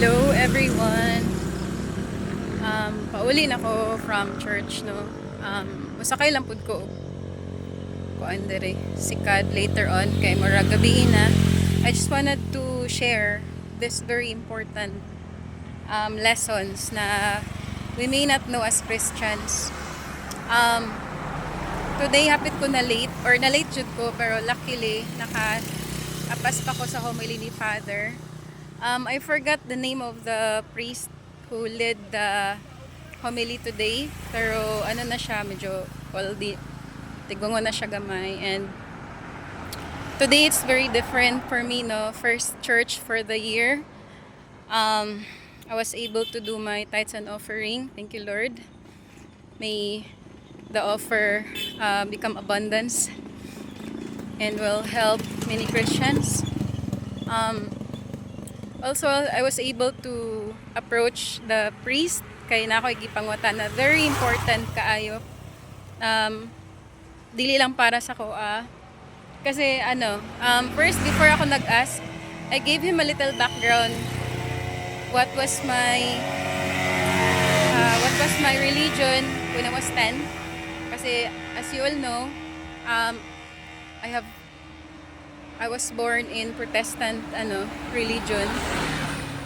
Hello everyone. Pauli na ko from church no. Musakay lang pud ko dere sikad later on kay murag gabi na. I just wanted to share this very important lessons na we may not know as Christians. Today hapit ko na late or na late jud ko pero luckily apas pa ko sa homily ni Father. I forgot the name of the priest who led the homily today. Pero ano na siya, medyo oldie. Tigungo na siya gamay. And today it's very different for me, no? First church for the year. I was able to do my tithes and offering. Thank you, Lord. May the offer become abundance and will help many Christians. Also, I was able to approach the priest kay na ako gipangwata na very important kaayo. Dili lang para sa koa. Kasi first before ako nag-ask, I gave him a little background. What was my religion when I was 10? Kasi as you all know, I was born in Protestant religion.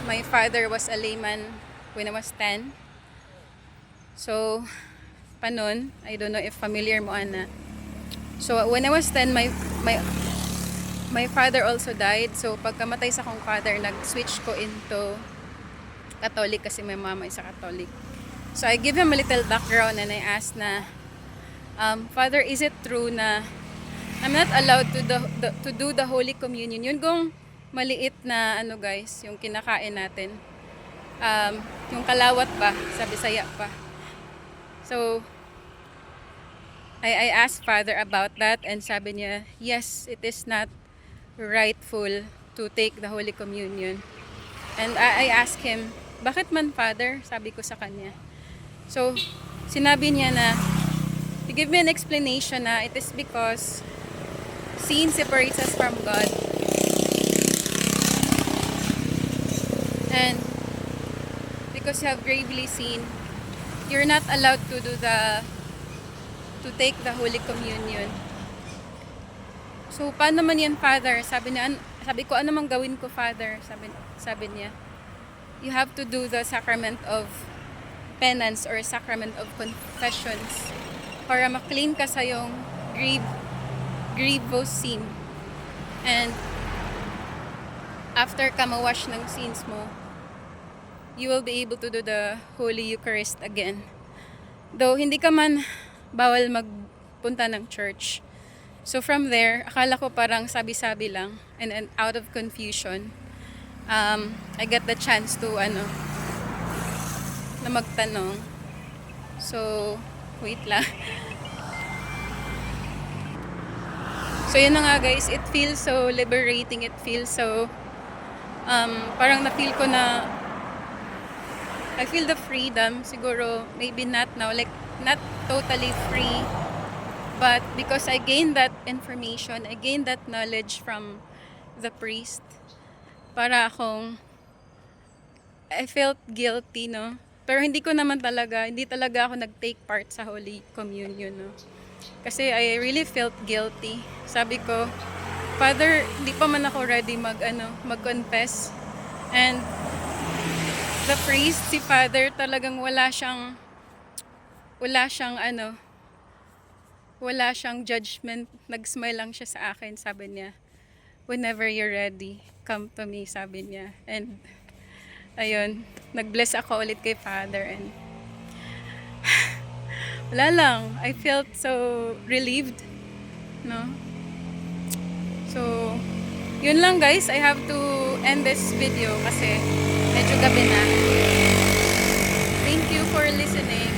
My father was a layman when I was 10. So, panon, I don't know if familiar mo ana. So, when I was 10, my father also died. So, pagkamatay sa akong father, nag-switch ko into Catholic kasi my mama is a Catholic. So, I give him a little background and I asked na, Father, is it true na I'm not allowed to do the Holy Communion? Yun kung maliit na guys, yung kinakain natin. Yung kalawat pa, sa Bisaya pa. So, I asked Father about that and sabi niya, yes, it is not rightful to take the Holy Communion. And I asked him, bakit man Father? Sabi ko sa kanya. So, sinabi niya na, to give me an explanation na it is because sin separates us from God. And because you have gravely sinned, you're not allowed to take the Holy Communion. So, paano man yan, Father? Sabi ko, ano man gawin ko, Father? Sabi niya, you have to do the sacrament of penance or sacrament of confessions para ma-clean ka sa yung grievous sin. And after ka ma-wash ng sins mo, you will be able to do the Holy Eucharist again. Though hindi ka man bawal magpunta ng church. So from there, akala ko parang sabi-sabi lang and out of confusion, I get the chance to na magtanong. So, wait lang. So yun na nga guys, it feels so liberating, it feels so parang na-feel ko na I feel the freedom, siguro maybe not now, like not totally free, but because I gained that information, I gained that knowledge from the priest, para I felt guilty, no? Pero hindi talaga ako nag-take part sa Holy Communion, no? Kasi I really felt guilty. Sabi ko, Father, hindi pa man ako ready mag-confess. And the priest, si Father, talagang wala siyang judgment. Nag-smile lang siya sa akin. Sabi niya, whenever you're ready, come to me, sabi niya. And ayun, nag-bless ako ulit kay Father. And wala lang, I felt so relieved, no? So, yun lang guys, I have to end this video kasi medyo gabi na. Thank you for listening.